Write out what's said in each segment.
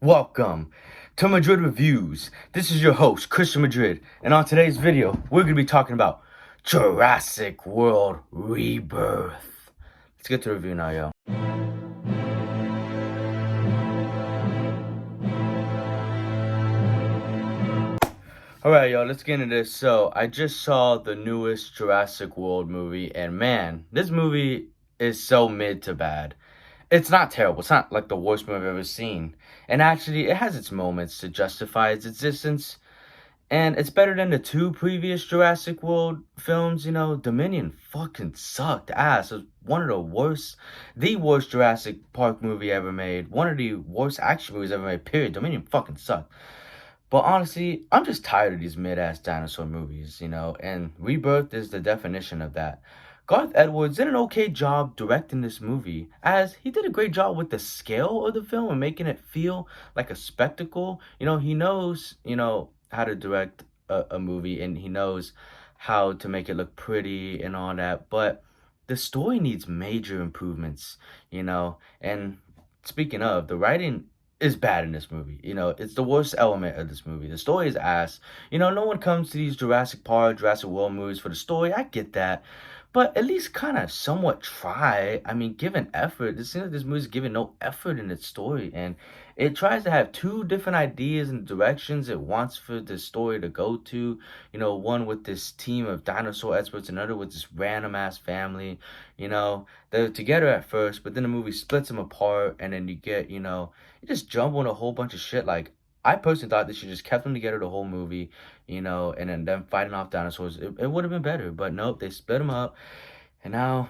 Welcome to Madrid Reviews. This is your host, Christian Madrid, and on today's video, we're going to be talking about Jurassic World Rebirth. Let's get to the review now, yo. Alright, yo, let's get into this. So, I just saw the newest Jurassic World movie, and man, this movie is so mid to bad. It's not terrible. It's not like the worst movie I've ever seen. And actually, it has its moments to justify its existence. And it's better than the two previous Jurassic World films. Dominion fucking sucked ass. It was one of the worst Jurassic Park movie ever made. One of the worst action movies ever made, period. Dominion fucking sucked. But honestly, I'm just tired of these mid-ass dinosaur movies, and Rebirth is the definition of that. Garth Edwards did an okay job directing this movie, as he did a great job with the scale of the film and making it feel like a spectacle. He knows, how to direct a movie, and he knows how to make it look pretty and all that, but the story needs major improvements, and speaking of, the writing is bad in this movie. It's the worst element of this movie. The story is ass. No one comes to these Jurassic Park, Jurassic World movies for the story. I get that. But at least kind of somewhat try. I mean, give an effort. It seems like this movie's giving no effort in its story. And it tries to have two different ideas and directions it wants for the story to go to. One with this team of dinosaur experts, another with this random ass family. They're together at first, but then the movie splits them apart. And then you get, you just jumble on a whole bunch of shit. Like, I personally thought they should just kept them together the whole movie, and then them fighting off dinosaurs. It would have been better, but nope, they split them up, and now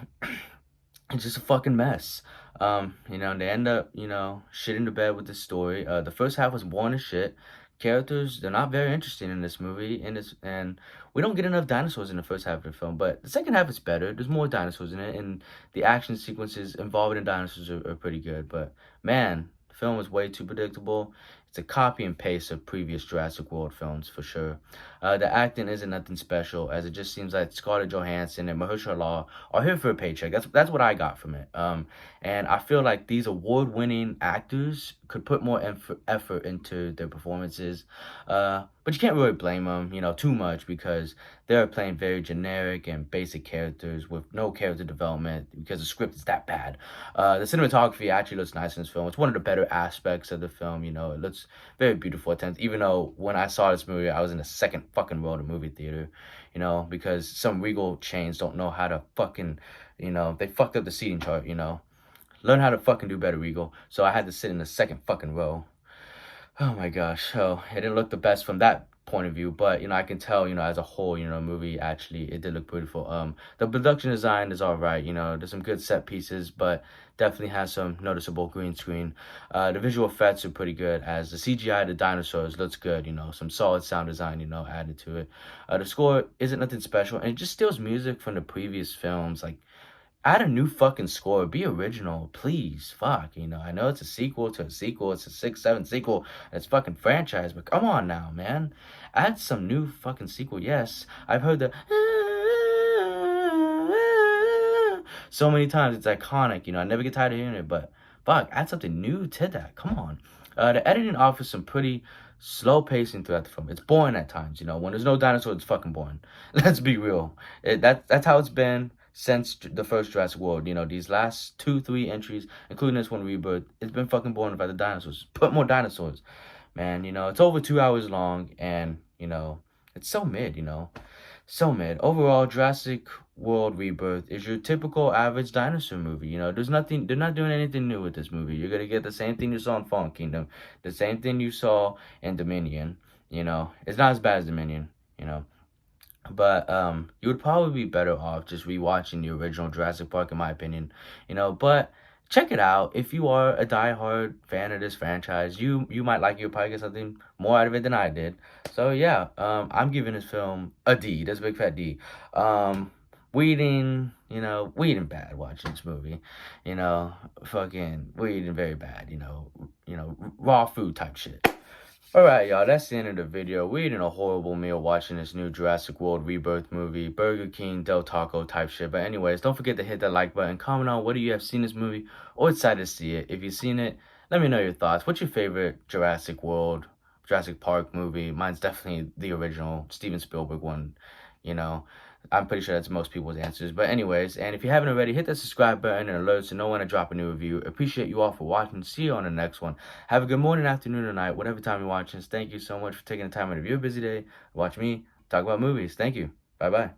it's just a fucking mess. They end up, shitting the bed with this story. The first half was boring as shit. Characters, they're not very interesting in this movie, and we don't get enough dinosaurs in the first half of the film. But the second half is better. There's more dinosaurs in it, and the action sequences involving the dinosaurs are pretty good. But man, the film was way too predictable. It's a copy and paste of previous Jurassic World films for sure. The acting isn't nothing special, as it just seems like Scarlett Johansson and Mahershala Ali are here for a paycheck. That's what I got from it. And I feel like these award-winning actors could put more effort into their performances. But you can't really blame them, too much, because they're playing very generic and basic characters with no character development because the script is that bad. The cinematography actually looks nice in this film. It's one of the better aspects of the film. It looks very beautiful at times. Even though when I saw this movie, I was in the second fucking row of the movie theater, because some Regal chains don't know how to fucking, they fucked up the seating chart, Learn how to fucking do better, Regal. So I had to sit in the second fucking row. Oh my gosh. So it didn't look the best from that point of view, but I can tell, as a whole, the movie actually, it did look beautiful. The production design is all right. There's some good set pieces, but definitely has some noticeable green screen. The visual effects are pretty good, as the CGI of the dinosaurs looks good. Some solid sound design, added to it. The score isn't nothing special, and it just steals music from the previous films. Like, add a new fucking score. Be original, please. Fuck, I know it's a sequel to a sequel. It's a 6-7 sequel. It's fucking franchise, but come on now, man. Add some new fucking sequel. Yes, I've heard the so many times. It's iconic, I never get tired of hearing it, but fuck, add something new to that. Come on. The editing offers some pretty slow pacing throughout the film. It's boring at times, when there's no dinosaurs, it's fucking boring. Let's be real. That's how it's been since the first Jurassic World. These last 2-3 entries, including this one, Rebirth, it's been fucking boring about the dinosaurs. Put more dinosaurs, man. It's over 2 hours long, and it's so mid. So mid. Overall, Jurassic World Rebirth is your typical average dinosaur movie. There's nothing. They're not doing anything new with this movie. You're gonna get the same thing you saw in Fallen Kingdom, the same thing you saw in Dominion. It's not as bad as Dominion. But you would probably be better off just rewatching the original Jurassic Park, in my opinion. But check it out. If you are a diehard fan of this franchise, you might like it. You'll probably get something more out of it than I did. So yeah, I'm giving this film a D. That's a big fat D. We eating bad watching this movie. Fucking we eating very bad. Raw food type shit. Alright, y'all, that's the end of the video. We're eating a horrible meal watching this new Jurassic World Rebirth movie. Burger King, Del Taco type shit. But anyways, don't forget to hit that like button. Comment on whether you have seen this movie or excited to see it. If you've seen it, Let me know your thoughts. What's your favorite Jurassic Park movie? Mine's definitely the original Steven Spielberg one. You know, I'm pretty sure that's most people's answers. But anyways, and if you haven't already, hit that subscribe button and alert so know when I drop a new review. Appreciate you all for watching. See you on the next one. Have a good morning, afternoon, or night, whatever time you're watching. Thank you so much for taking the time out of your busy day to watch me talk about movies. Thank you. Bye bye.